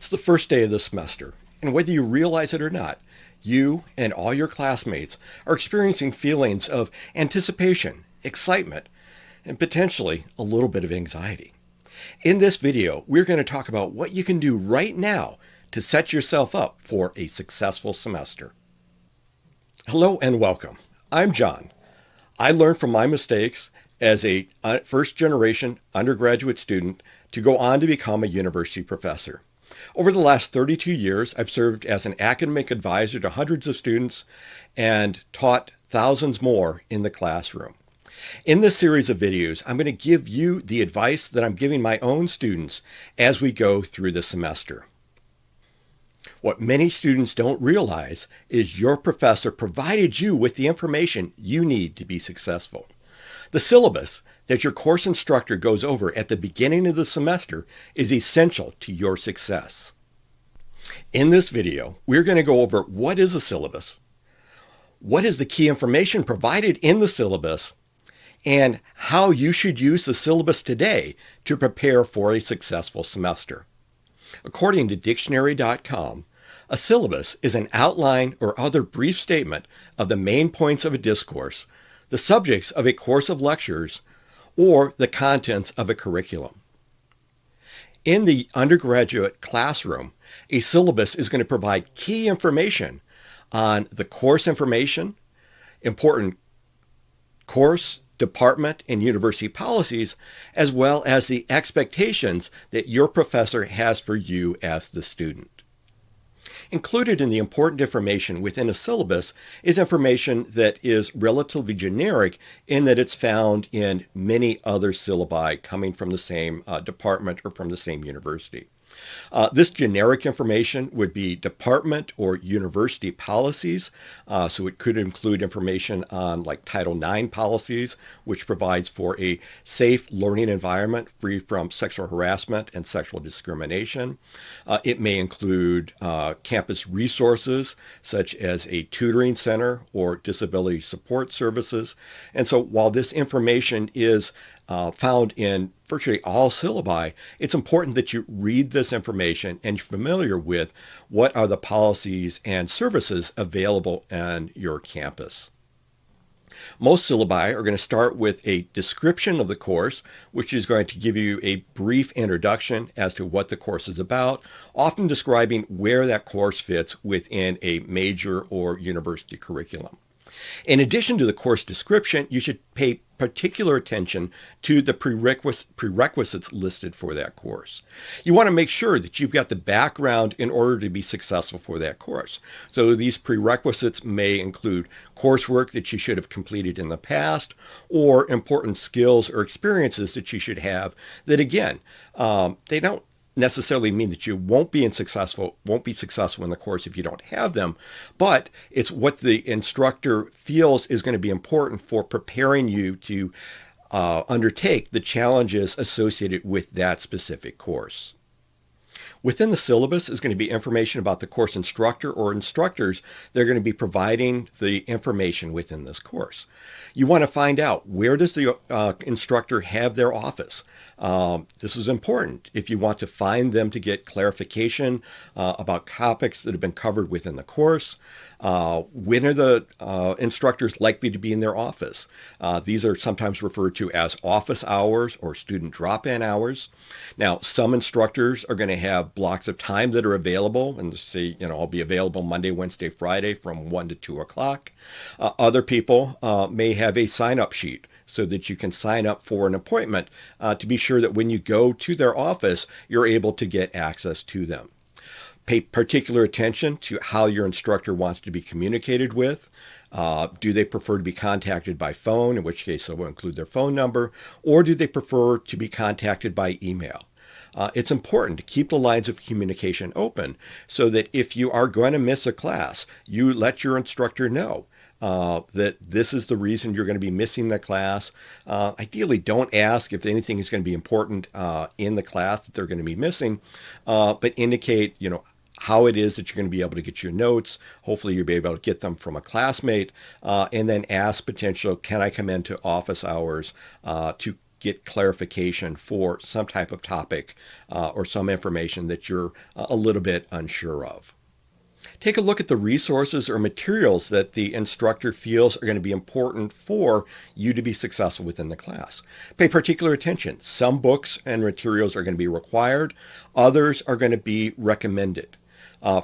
It's the first day of the semester, and whether you realize it or not, you and all your classmates are experiencing feelings of anticipation, excitement, and potentially a little bit of anxiety. In this video, we're going to talk about what you can do right now to set yourself up for a successful semester. Hello and welcome. I'm John. I learned from my mistakes as a first-generation undergraduate student to go on to become a university professor. Over the last 32 years, I've served as an academic advisor to hundreds of students and taught thousands more in the classroom. In this series of videos, I'm going to give you the advice that I'm giving my own students as we go through the semester. What many students don't realize is your professor provided you with the information you need to be successful. The syllabus that your course instructor goes over at the beginning of the semester is essential to your success. In this video, we're going to go over what is a syllabus, what is the key information provided in the syllabus, and how you should use the syllabus today to prepare for a successful semester. According to dictionary.com, a syllabus is an outline or other brief statement of the main points of a discourse, the subjects of a course of lectures, or the contents of a curriculum. In the undergraduate classroom, a syllabus is going to provide key information on the course information, important course, department, and university policies, as well as the expectations that your professor has for you as the student. Included in the important information within a syllabus is information that is relatively generic in that it's found in many other syllabi coming from the same department or from the same university. This generic information would be department or university policies, so it could include information on like Title IX policies, which provides for a safe learning environment free from sexual harassment and sexual discrimination. It may include campus resources such as a tutoring center or disability support services. And so while this information is found in virtually all syllabi, it's important that you read this information and you're familiar with what are the policies and services available on your campus. Most syllabi are going to start with a description of the course, which is going to give you a brief introduction as to what the course is about, often describing where that course fits within a major or university curriculum. In addition to the course description, you should pay particular attention to the prerequisites listed for that course. You want to make sure that you've got the background in order to be successful for that course. So these prerequisites may include coursework that you should have completed in the past or important skills or experiences that you should have that, again, they don't necessarily mean that you won't be successful in the course if you don't have them, but it's what the instructor feels is going to be important for preparing you to undertake the challenges associated with that specific course. Within the syllabus is going to be information about the course instructor or instructors that are going to be providing the information within this course. You want to find out, where does the instructor have their office? This is important if you want to find them to get clarification about topics that have been covered within the course. When are the instructors likely to be in their office? These are sometimes referred to as office hours or student drop-in hours. Now, some instructors are going to have blocks of time that are available, and say, I'll be available Monday, Wednesday, Friday from 1 to 2 o'clock. Other people may have a sign-up sheet so that you can sign up for an appointment to be sure that when you go to their office, you're able to get access to them. Pay particular attention to how your instructor wants to be communicated with. Do they prefer to be contacted by phone, in which case it will include their phone number, or do they prefer to be contacted by email? It's important to keep the lines of communication open so that if you are going to miss a class, you let your instructor know that this is the reason you're going to be missing the class. Ideally, don't ask if anything is going to be important in the class that they're going to be missing, but indicate, how it is that you're going to be able to get your notes. Hopefully you'll be able to get them from a classmate, and then ask potential, can I come into office hours to get clarification for some type of topic or some information that you're a little bit unsure of. Take a look at the resources or materials that the instructor feels are going to be important for you to be successful within the class. Pay particular attention. Some books and materials are going to be required. Others are going to be recommended.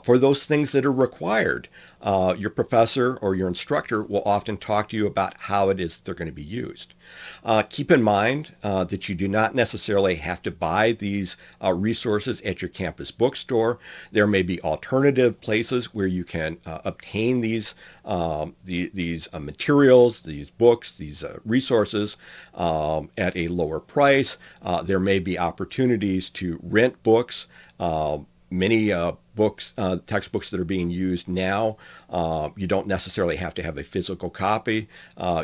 For those things that are required, your professor or your instructor will often talk to you about how it is that they're going to be used. Keep in mind that you do not necessarily have to buy these resources at your campus bookstore. There may be alternative places where you can obtain these materials, these books, these resources at a lower price. There may be opportunities to rent books. Many textbooks that are being used now, you don't necessarily have to have a physical copy.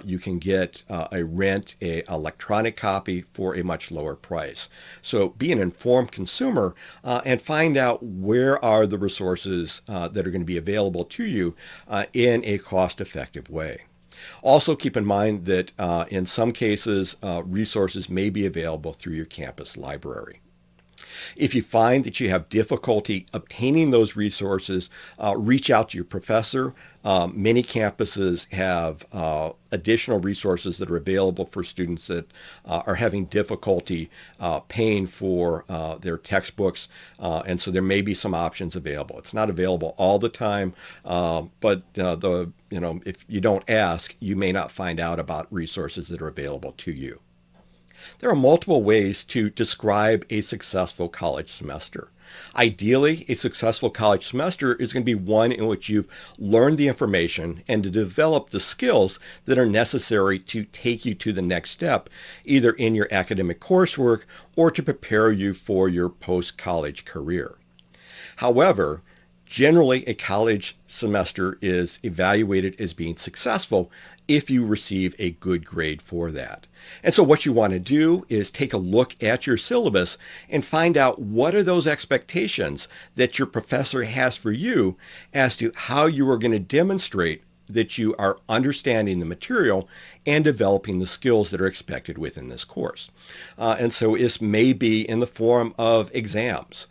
You can get a electronic copy for a much lower price. So be an informed consumer and find out where are the resources that are going to be available to you in a cost-effective way. Also keep in mind that in some cases, resources may be available through your campus library. If you find that you have difficulty obtaining those resources, reach out to your professor. Many campuses have additional resources that are available for students that are having difficulty paying for their textbooks, and so there may be some options available. It's not available all the time, but if you don't ask, you may not find out about resources that are available to you. There are multiple ways to describe a successful college semester. Ideally, a successful college semester is going to be one in which you've learned the information and to develop the skills that are necessary to take you to the next step, either in your academic coursework or to prepare you for your post-college career. However, generally, a college semester is evaluated as being successful if you receive a good grade for that. And so what you want to do is take a look at your syllabus and find out what are those expectations that your professor has for you as to how you are going to demonstrate that you are understanding the material and developing the skills that are expected within this course. And so this may be in the form of exams,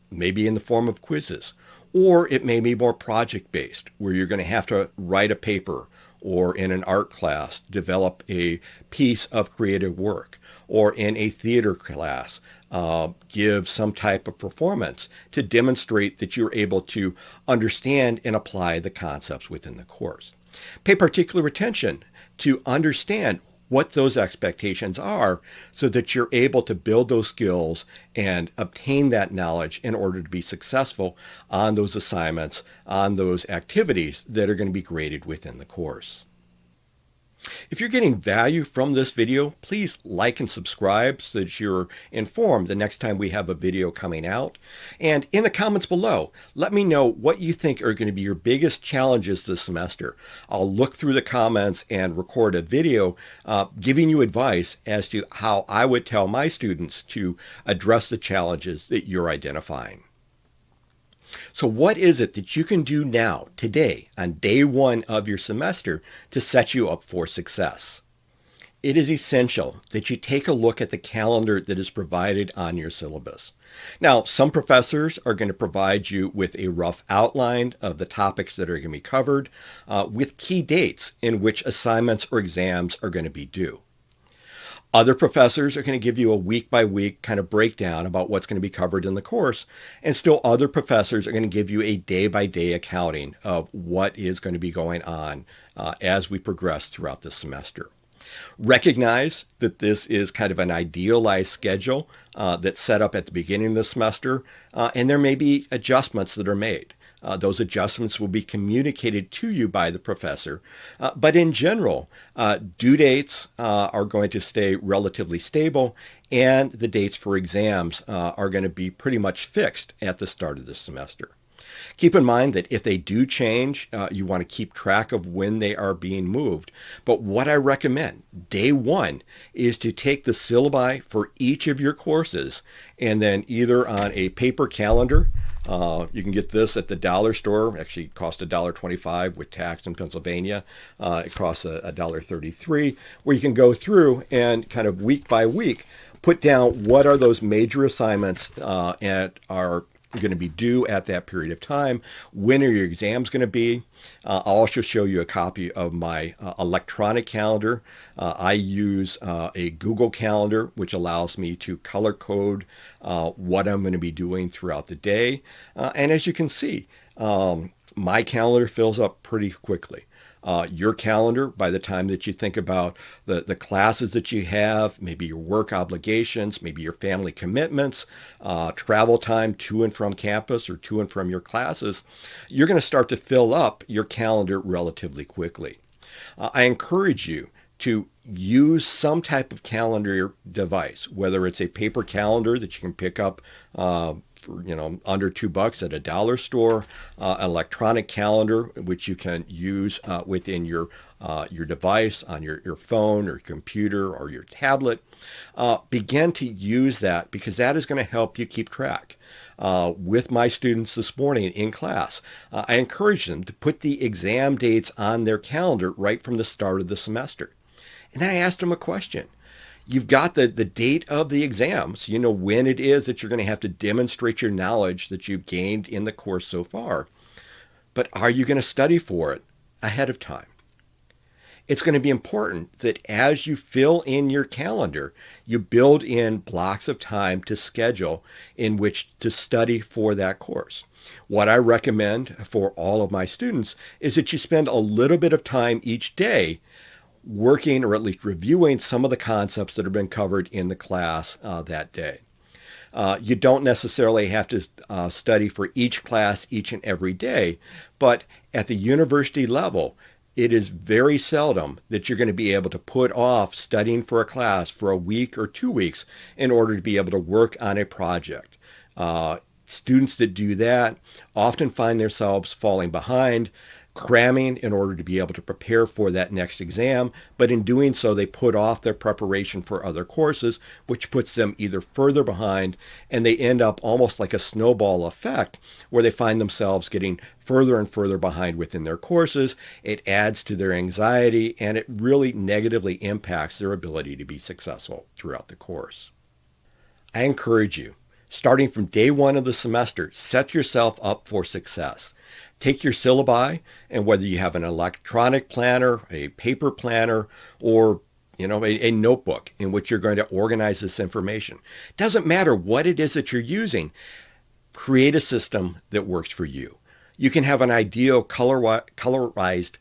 maybe in the form of quizzes, or it may be more project-based, where you're going to have to write a paper or in an art class, develop a piece of creative work, or in a theater class, give some type of performance to demonstrate that you're able to understand and apply the concepts within the course. Pay particular attention to understand what those expectations are so that you're able to build those skills and obtain that knowledge in order to be successful on those assignments, on those activities that are going to be graded within the course. If you're getting value from this video, please like and subscribe so that you're informed the next time we have a video coming out. And in the comments below, let me know what you think are going to be your biggest challenges this semester. I'll look through the comments and record a video giving you advice as to how I would tell my students to address the challenges that you're identifying. So what is it that you can do now, today, on day one of your semester to set you up for success? It is essential that you take a look at the calendar that is provided on your syllabus. Now, some professors are going to provide you with a rough outline of the topics that are going to be covered, with key dates in which assignments or exams are going to be due. Other professors are going to give you a week-by-week kind of breakdown about what's going to be covered in the course, and still other professors are going to give you a day-by-day accounting of what is going to be going on as we progress throughout the semester. Recognize that this is kind of an idealized schedule that's set up at the beginning of the semester, and there may be adjustments that are made. Those adjustments will be communicated to you by the professor. But in general, due dates are going to stay relatively stable, and the dates for exams are going to be pretty much fixed at the start of the semester. Keep in mind that if they do change, you want to keep track of when they are being moved. But what I recommend, day one, is to take the syllabi for each of your courses and then either on a paper calendar, you can get this at the dollar store. Actually, it costs $1.25 with tax in Pennsylvania. It costs $1.33, where you can go through and kind of week by week put down what are those major assignments and are going to be due at that period of time. When are your exams going to be? I'll also show you a copy of my electronic calendar. I use a Google Calendar, which allows me to color code what I'm going to be doing throughout the day. And as you can see, my calendar fills up pretty quickly. Your calendar, by the time that you think about the classes that you have, maybe your work obligations, maybe your family commitments, travel time to and from campus or to and from your classes, you're going to start to fill up your calendar relatively quickly. I encourage you to use some type of calendar device, whether it's a paper calendar that you can pick up for, under $2 at a dollar store, electronic calendar, which you can use within your device on your phone or computer or your tablet. Begin to use that because that is going to help you keep track. With my students this morning in class, I encourage them to put the exam dates on their calendar right from the start of the semester. And then I asked them a question. You've got the date of the exams, you know when it is that you're going to have to demonstrate your knowledge that you've gained in the course so far. But are you going to study for it ahead of time? It's going to be important that as you fill in your calendar, you build in blocks of time to schedule in which to study for that course. What I recommend for all of my students is that you spend a little bit of time each day working or at least reviewing some of the concepts that have been covered in the class that day. You don't necessarily have to study for each class each and every day, but at the university level, it is very seldom that you're going to be able to put off studying for a class for a week or 2 weeks in order to be able to work on a project. Students that do that often find themselves falling behind, cramming in order to be able to prepare for that next exam, but in doing so, they put off their preparation for other courses, which puts them either further behind, and they end up almost like a snowball effect, where they find themselves getting further and further behind within their courses. It adds to their anxiety, and it really negatively impacts their ability to be successful throughout the course. I encourage you, starting from day one of the semester, set yourself up for success. Take your syllabi, and whether you have an electronic planner, a paper planner, or a notebook in which you're going to organize this information. Doesn't matter what it is that you're using. Create a system that works for you. You can have an ideal colorized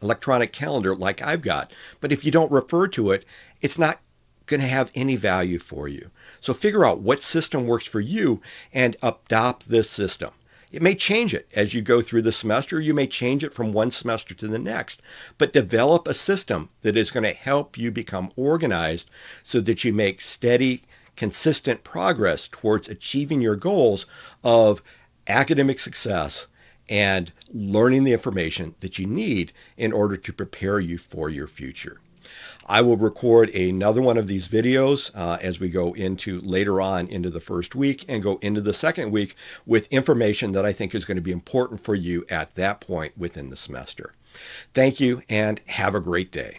electronic calendar like I've got, but if you don't refer to it, it's not going to have any value for you. So figure out what system works for you and adopt this system. It may change it as you go through the semester. You may change it from one semester to the next, but develop a system that is going to help you become organized so that you make steady, consistent progress towards achieving your goals of academic success and learning the information that you need in order to prepare you for your future. I will record another one of these videos as we go into later on into the first week and go into the second week with information that I think is going to be important for you at that point within the semester. Thank you and have a great day.